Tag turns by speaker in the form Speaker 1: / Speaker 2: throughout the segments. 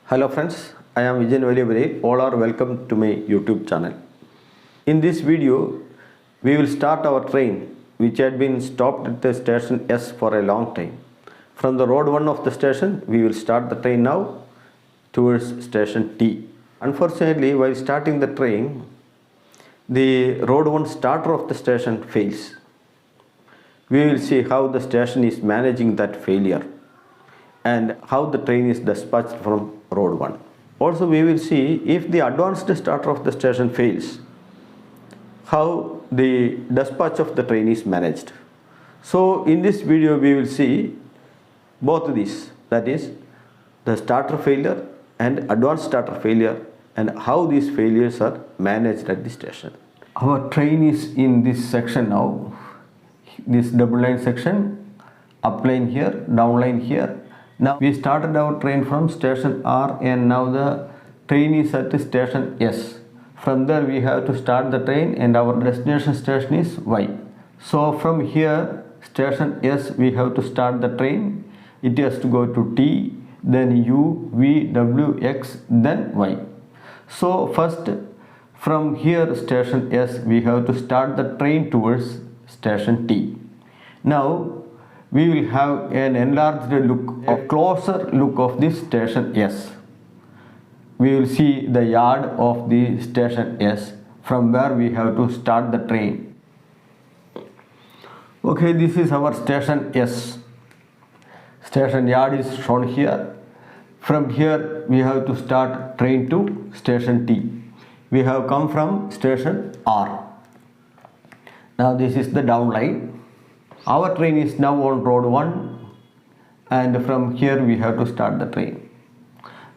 Speaker 1: Hello friends, I am Vijay Valiyabari. All are welcome to my YouTube channel. In this video, we will start our train which had been stopped at the station S for a long time. From the road 1 of the station, we will start the train now towards station T. Unfortunately, while starting the train, the road 1 starter of the station fails. We will see how the station is managing that failure and how the train is dispatched from road 1. Also, we will see if the advanced starter of the station fails, how the dispatch of the train is managed. So in this video we will see both these, that is the starter failure and advanced starter failure, and how these failures are managed at the station. Our train is in this section now, this double line section, up line here, down line here. Now we started our train from station R and now the train is at station S. From there we have to start the train and our destination station is Y. So from here, station S, we have to start the train. It has to go to T, then U, V, W, X, then Y. So first from here station S, we have to start the train towards station T. Now we will have an enlarged look, a closer look of this station S. We will see the yard of the station S, from where we have to start the train. Okay, this is our station S. Station yard is shown here. From here we have to start train to station T. We have come from station R. Now this is the down line. Our train is now on road 1 and from here we have to start the train.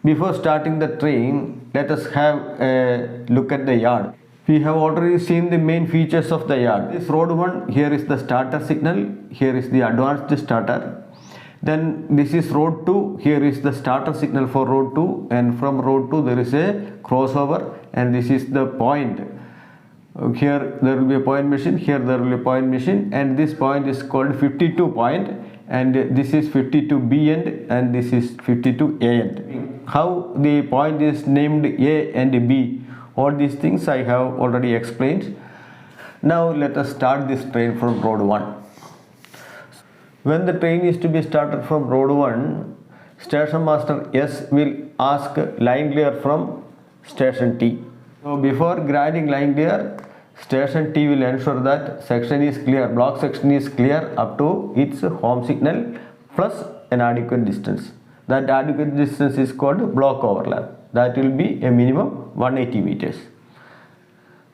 Speaker 1: Before starting the train, let us have a look at the yard. We have already seen the main features of the yard. This road 1, here is the starter signal, here is the advanced starter. Then this is road 2, here is the starter signal for road 2, and from road 2 there is a crossover, and this is the point. Here there will be a point machine, here there will be a point machine, and this point is called 52 point, and this is 52B end and this is 52A end. How the point is named A and B, all these things I have already explained. Now let us start this train from road 1. When the train is to be started from road 1, station master S will ask line clear from station T. So before granting line clear, station T will ensure that section is clear, block section is clear up to its home signal plus an adequate distance. That adequate distance is called block overlap. That will be a minimum 180 meters.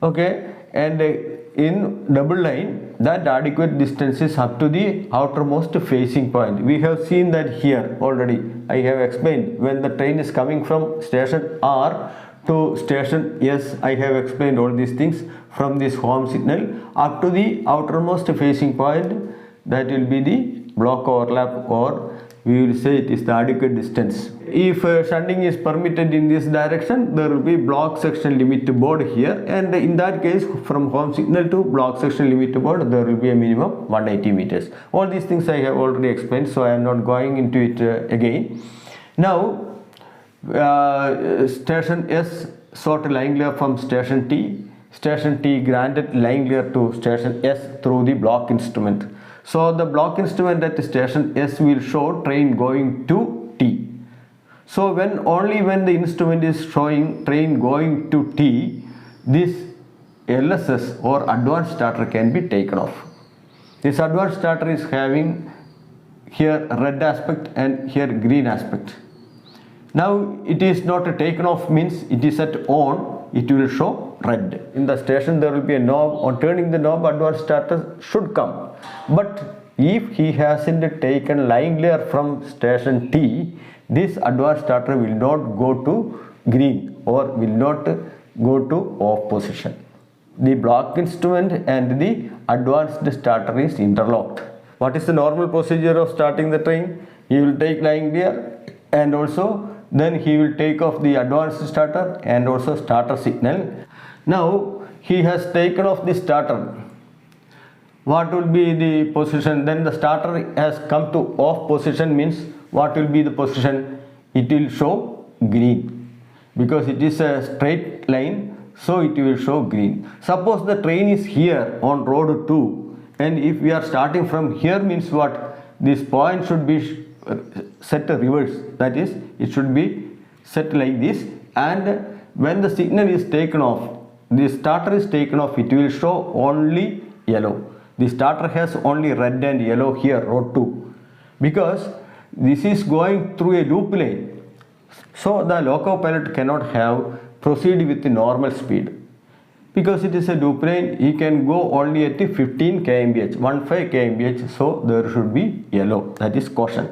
Speaker 1: Okay, and in double line, that adequate distance is up to the outermost facing point. We have seen that here already. I have explained when the train is coming from station R to station S, I have explained all these things. From this home signal up to the outermost facing point, that will be the block overlap, or we will say it is the adequate distance. If shunting is permitted in this direction, there will be block section limit board here, and in that case from home signal to block section limit board there will be a minimum 180 meters. All these things I have already explained, so I am not going into it again. Now station S sought line clear from station T. Station T granted line clear to station S through the block instrument. So the block instrument at station S will show train going to T. So only when the instrument is showing train going to T, this LSS or advanced starter can be taken off. This advanced starter is having here red aspect and here green aspect. Now it is not taken off means it is at on, it will show red. In the station there will be a knob. On turning the knob, advanced starter should come. But if he hasn't taken line clear from station T, this advanced starter will not go to green or will not go to off position. The block instrument and the advanced starter is interlocked. What is the normal procedure of starting the train? He will take line clear and also then he will take off the advanced starter and also starter signal. Now he has taken off the starter. What will be the position? Then the starter has come to off position means what will be the position? It will show green because it is a straight line, so it will show green. Suppose the train is here on road 2, and if we are starting from here means what? This point should be set reverse, that is it should be set like this, and when the signal is taken off, the starter is taken off, it will show only yellow. The starter has only red and yellow here, road 2, because this is going through a loop lane. So the loco pilot cannot have proceed with the normal speed. Because it is a loop lane, he can go only at 15 kmph, 15 kmph, so there should be yellow, that is caution.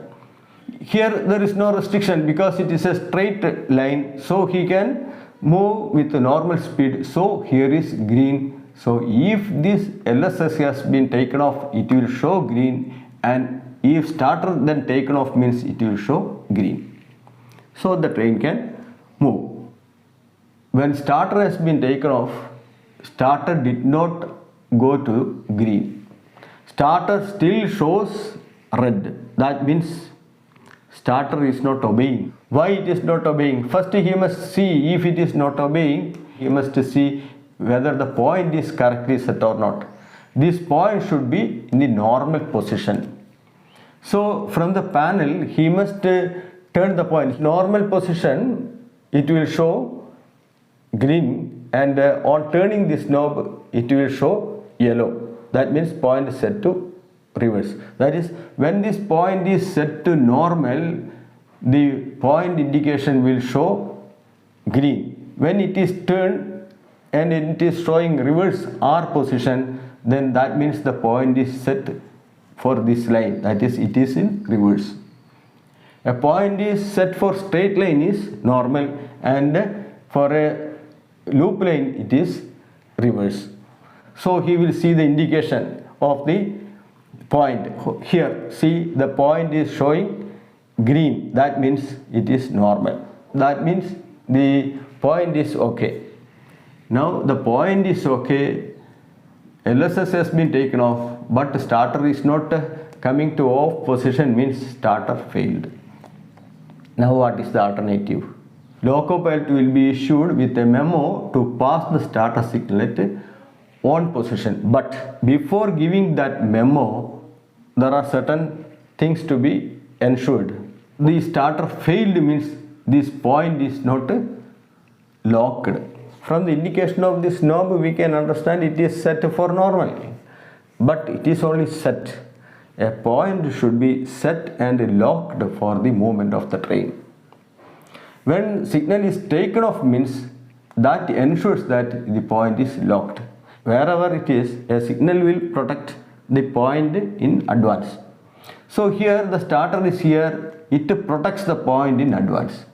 Speaker 1: Here there is no restriction because it is a straight line, so he can move with normal speed, so here is green. So if this LSS has been taken off, it will show green, and if starter then taken off means it will show green. So the train can move. When starter has been taken off, starter did not go to green. Starter still shows red. That means starter is not obeying. Why it is not obeying? First he must see if it is not obeying. He must see whether the point is correctly set or not. This point should be in the normal position. So from the panel he must turn the point. Normal position it will show green, and on turning this knob it will show yellow. That means point is set to reverse. That is, when this point is set to normal, the point indication will show green. When it is turned and it is showing reverse R position, then that means the point is set for this line, that is it is in reverse. A point is set for straight line is normal, and for a loop line it is reverse. So he will see the indication of the point. Here see, the point is showing green, that means it is normal. That means the point is okay. Now the point is okay, LSS has been taken off, but starter is not coming to off position, means starter failed. Now what is the alternative? Loco pilot will be issued with a memo to pass the starter signal at on position. But before giving that memo, there are certain things to be ensured. The starter failed means this point is not locked. From the indication of this knob we can understand it is set for normal, but it is only set. A point should be set and locked for the movement of the train. When signal is taken off means that ensures that the point is locked. Wherever it is, a signal will protect the point in advance. So here the starter is here, it protects the point in advance.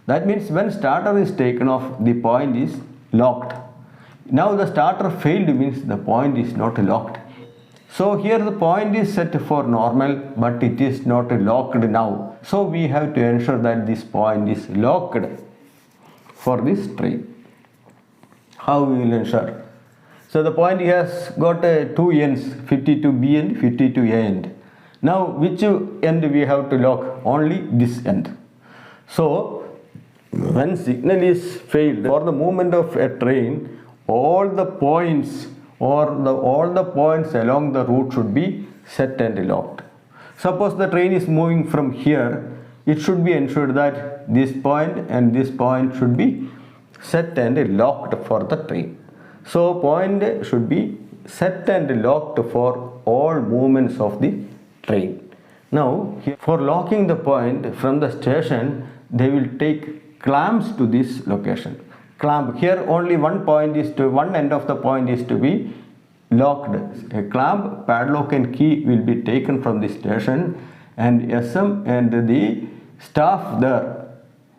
Speaker 1: That means when starter is taken off, the point is locked. Now the starter failed means the point is not locked. So here the point is set for normal, but it is not locked now. So we have to ensure that this point is locked for this train. How we will ensure? So the point has got two ends, 52B and 52A end. Now which end we have to lock? Only this end. So when signal is failed, for the movement of a train, all the points all the points along the route should be set and locked. Suppose the train is moving from here, it should be ensured that this point and this point should be set and locked for the train. So point should be set and locked for all movements of the train. Now for locking the point from the station, they will take clamps to this location. Clamp, here only one end of the point is to be locked. A clamp, padlock and key will be taken from the station, and SM and the staff there,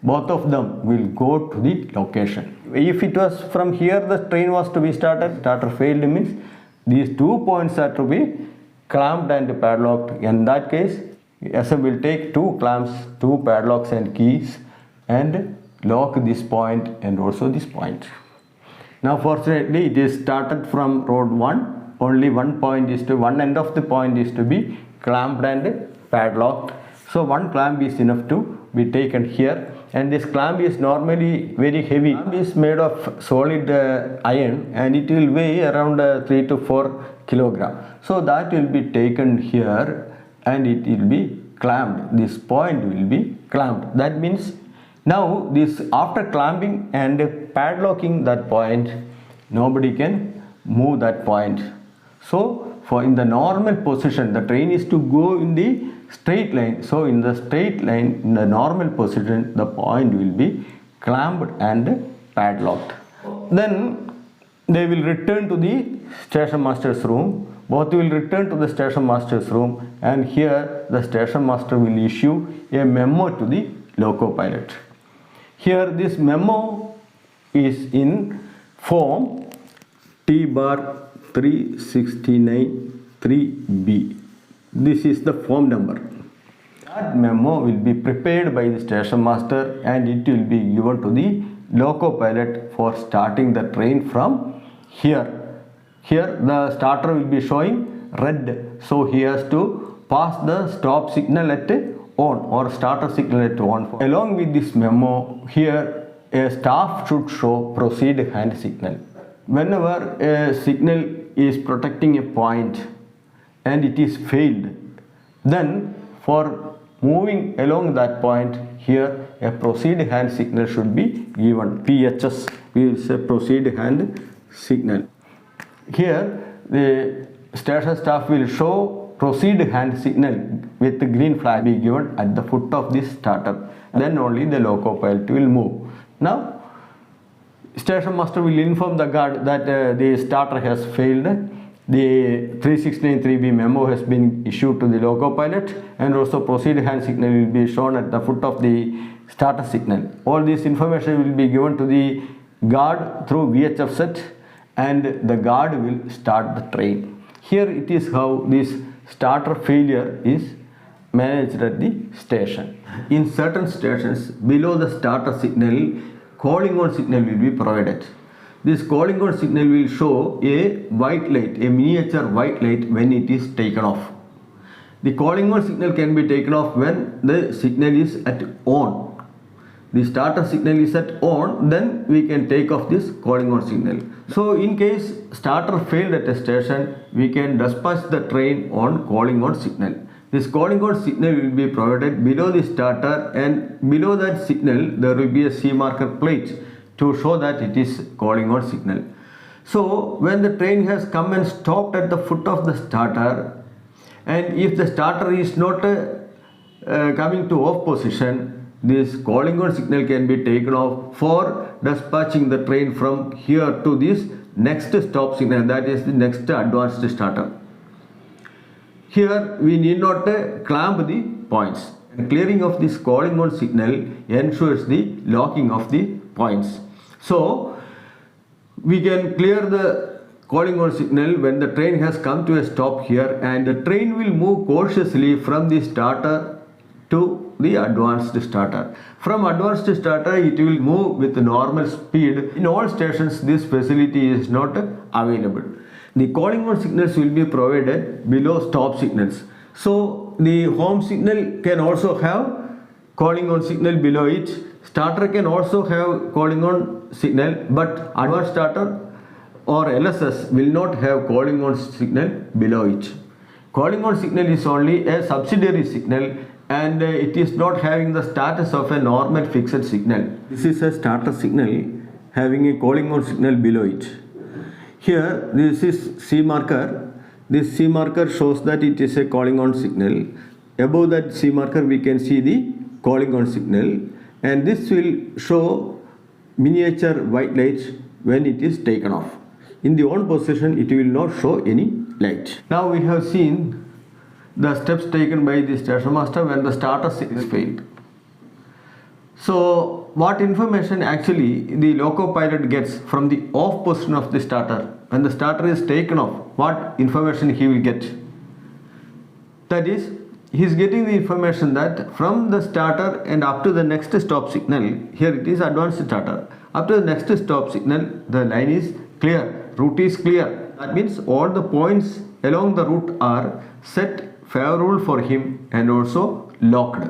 Speaker 1: both of them will go to the location. If it was from here the train was to be starter failed means these 2 points are to be clamped and padlocked. In that case, SM will take 2 clamps, 2 padlocks and keys and lock this point and also this point. Now fortunately it is started from road 1, only one end of the point is to be clamped and padlocked. So one clamp is enough to be taken here, and this clamp is normally very heavy. Clamp is made of solid iron, and it will weigh around 3 to 4 kilogram. So that will be taken here and it will be clamped. This point will be clamped. That means now this, after clamping and padlocking that point, nobody can move that point. So for in the normal position, the train is to go in the straight line. So in the straight line, in the normal position, the point will be clamped and padlocked. Then they will return to the station master's room. Both will return to the station master's room, and here the station master will issue a memo to the loco pilot. Here this memo is in form T bar 369 3B. This is the form number. That memo will be prepared by the station master and it will be given to the loco pilot for starting the train from here. Here the starter will be showing red, so he has to pass the stop signal at on or starter signal at on. Along with this memo, here a staff should show proceed hand signal. Whenever a signal is protecting a point and it is failed, then for moving along that point, here a proceed hand signal should be given. PHS is a proceed hand signal. Here the station staff will show proceed hand signal with the green flag be given at the foot of this starter. Then only the loco pilot will move. Now station master will inform the guard that the starter has failed. The 369-3B memo has been issued to the loco pilot, and also proceed hand signal will be shown at the foot of the starter signal. All this information will be given to the guard through VHF set, and the guard will start the train. Here it is how this starter failure is managed at the station. In certain stations, below the starter signal, calling on signal will be provided. This calling on signal will show a white light, a miniature white light when it is taken off. The calling on signal can be taken off when the signal is at on. The starter signal is at on, then we can take off this calling on signal. So in case starter failed at a station, we can dispatch the train on calling on signal. This calling on signal will be provided below the starter, and below that signal there will be a C marker plate to show that it is calling on signal. So when the train has come and stopped at the foot of the starter, and if the starter is not coming to off position, this calling on signal can be taken off for dispatching the train from here to this next stop signal, that is the next advanced starter. Here we need not clamp the points. And clearing of this calling on signal ensures the locking of the points. So we can clear the calling on signal when the train has come to a stop here, and the train will move cautiously from the starter to the advanced starter. From advanced starter it will move with normal speed. In all stations this facility is not available. The calling on signals will be provided below stop signals. So the home signal can also have calling on signal below it. Starter can also have calling on signal, but advanced starter or LSS will not have calling on signal below it. Calling on signal is only a subsidiary signal, and it is not having the status of a normal fixed signal. This is a starter signal having a calling on signal below it. Here this is C marker. This C marker shows that it is a calling on signal. Above that C marker we can see the calling on signal, and this will show miniature white light when it is taken off. In the on position it will not show any light. Now we have seen the steps taken by the station master when the starter is failed. So what information actually the loco pilot gets from the off position of the starter? When the starter is taken off, what information he will get? That is, he is getting the information that from the starter and up to the next stop signal, here it is advanced starter, up to the next stop signal the line is clear, route is clear. That means all the points along the route are set favorable for him and also locked.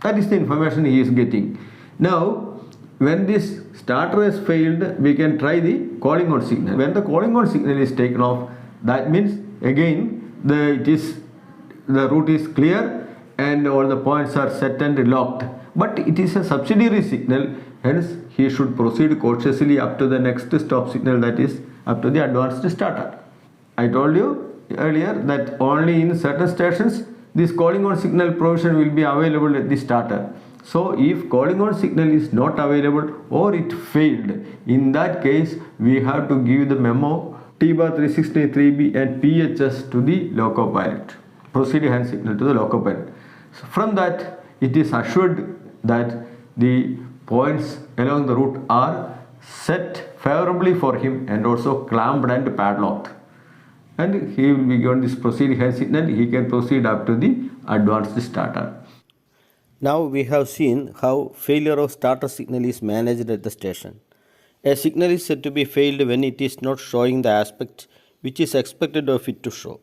Speaker 1: That is the information he is getting. Now, when this starter has failed, we can try the calling on signal. When the calling on signal is taken off, that means again the route is clear and all the points are set and locked. But it is a subsidiary signal, hence he should proceed cautiously up to the next stop signal, that is up to the advanced starter. I told you earlier that only in certain stations this calling on signal provision will be available at the starter. So if calling on signal is not available or it failed, in that case we have to give the memo T-bar 363B and PHS to the loco pilot, proceed hand signal to the loco pilot. So from that it is assured that the points along the route are set favorably for him and also clamped and padlocked, and he will be given this proceed hand signal. He can proceed up to the advanced starter.
Speaker 2: Now we have seen how failure of starter signal is managed at the station. A signal is said to be failed when it is not showing the aspect which is expected of it to show.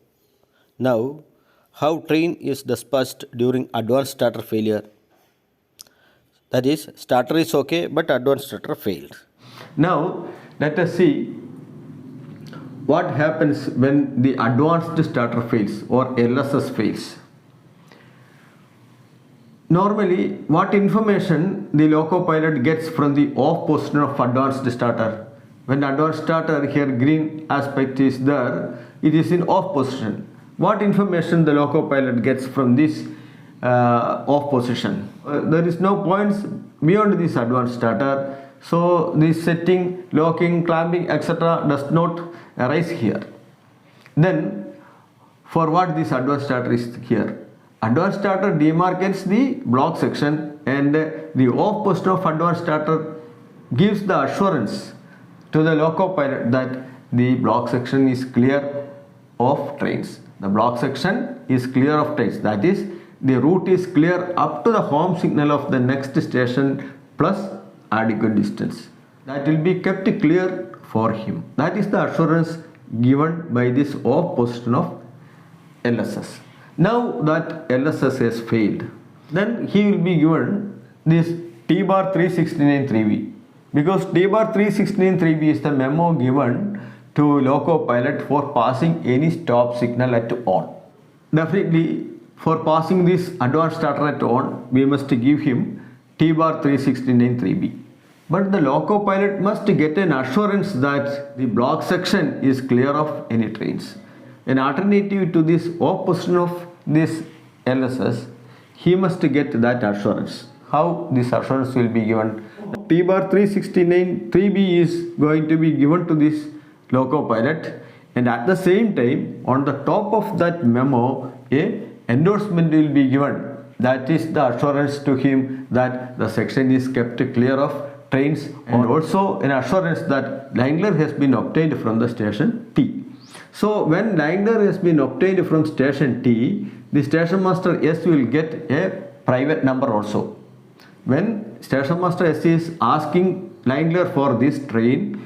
Speaker 2: Now, how train is dispatched during advanced starter failure? That is, starter is okay but advanced starter failed.
Speaker 1: Now let us see what happens when the advanced starter fails or LSS fails. Normally, what information the loco pilot gets from the off position of advanced starter? When advanced starter, here green aspect is there, it is in off position. What information the loco pilot gets from this off position? There is no points beyond this advanced starter, so this setting, locking, clamping, etc. does not arise here. Then for what this advanced starter is here? Advanced starter demarcates the block section, and the off position of advanced starter gives the assurance to the loco pilot that the block section is clear of trains. The block section is clear of trains, that is, the route is clear up to the home signal of the next station plus adequate distance. That will be kept clear for him. That is the assurance given by this off position of LSS. Now that LSS has failed, then he will be given this T-bar 369-3B, because T-bar 369-3B is the memo given to loco pilot for passing any stop signal at on. Definitely for passing this advanced starter at on, we must give him T-bar 369-3B. But the loco pilot must get an assurance that the block section is clear of any trains. An alternative to this off position of this LSS, he must get that assurance. How this assurance will be given? T-bar 369-3B is going to be given to this loco pilot, and at the same time on the top of that memo a endorsement will be given. That is the assurance to him that the section is kept clear of trains, and also an assurance that Langler has been obtained from the station T. So when Langler has been obtained from station T, the station master S will get a private number also. When station master S is asking Langler for this train,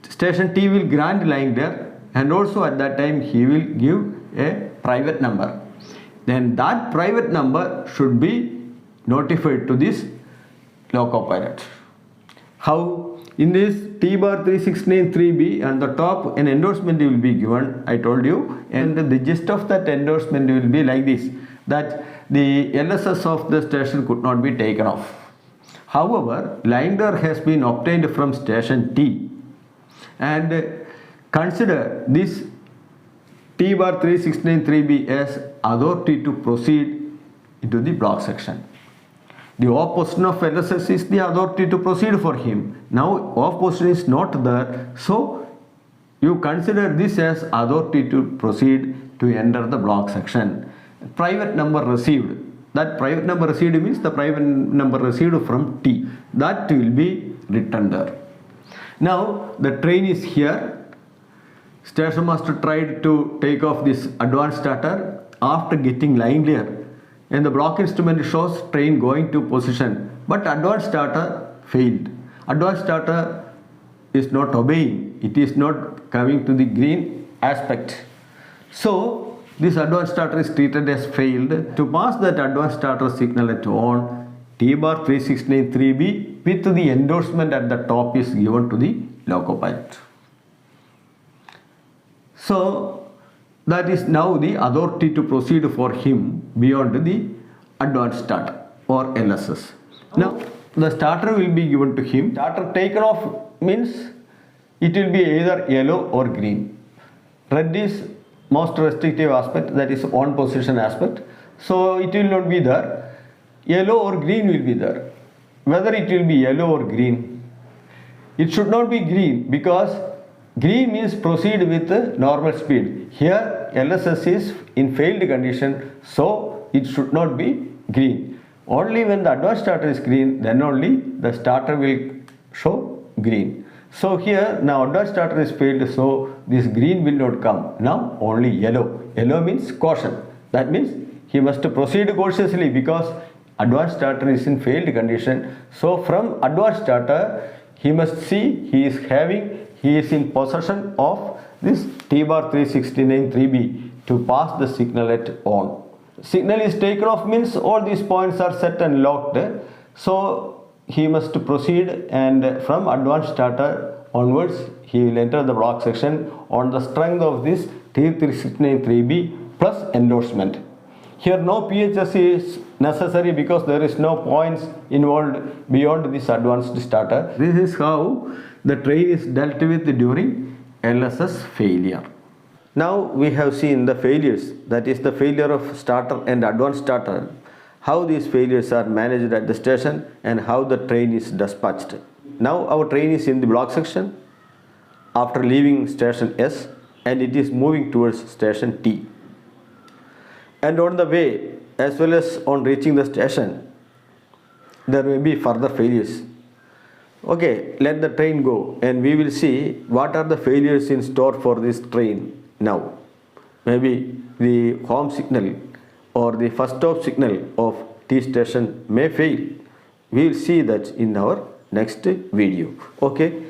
Speaker 1: station T will grant Langler, and also at that time he will give a private number. Then that private number should be notified to this loco pilot. How? In this T-bar 369-3B, and the top an endorsement will be given, I told you, and the gist of that endorsement will be like this, that the LSS of the station could not be taken off. However, Langler has been obtained from station T, and consider this T-bar 369-3B as authority to proceed into the block section. The off position of LSS is the authority to proceed for him. Now off position is not there, so you consider this as authority to proceed to enter the block section. Private number received. That private number received means the private number received from T. That will be written there. Now the train is here. Station master tried to take off this advanced starter after getting line clear, and the block instrument shows train going to position, but advanced starter failed. Advanced starter is not obeying, it is not coming to the green aspect. So this advanced starter is treated as failed. To pass that advanced starter signal at on, T bar 369 3B with the endorsement at the top is given to the loco pilot. So that is now the authority to proceed for him beyond the advanced starter or LSS. Now the starter will be given to him. Starter taken off means it will be either yellow or green. Red is most restrictive aspect, that is on position aspect. So it will not be there. Yellow or green will be there. Whether it will be yellow or green, it should not be green because green means proceed with normal speed. Here LSS is in failed condition, so it should not be green. Only when the advanced starter is green, then only the starter will show green. So here now advanced starter is failed, so this green will not come. Now only yellow. Yellow means caution. That means he must proceed cautiously because advanced starter is in failed condition. So from advanced starter he must see he is in possession of this T bar 369 3B to pass the signal at on. Signal is taken off means all these points are set and locked. So he must proceed, and from advanced starter onwards he will enter the block section on the strength of this T369 3B plus endorsement. Here no PHS is necessary because there is no points involved beyond this advanced starter. This is how the train is dealt with during LSS failure. Now we have seen the failures, that is the failure of starter and advanced starter, how these failures are managed at the station and how the train is dispatched. Now our train is in the block section after leaving station S and it is moving towards station T. And on the way as well as on reaching the station, there may be further failures. Okay, let the train go and we will see what are the failures in store for this train now. Maybe the home signal or the first stop signal of T station may fail. We will see that in our next video. Okay.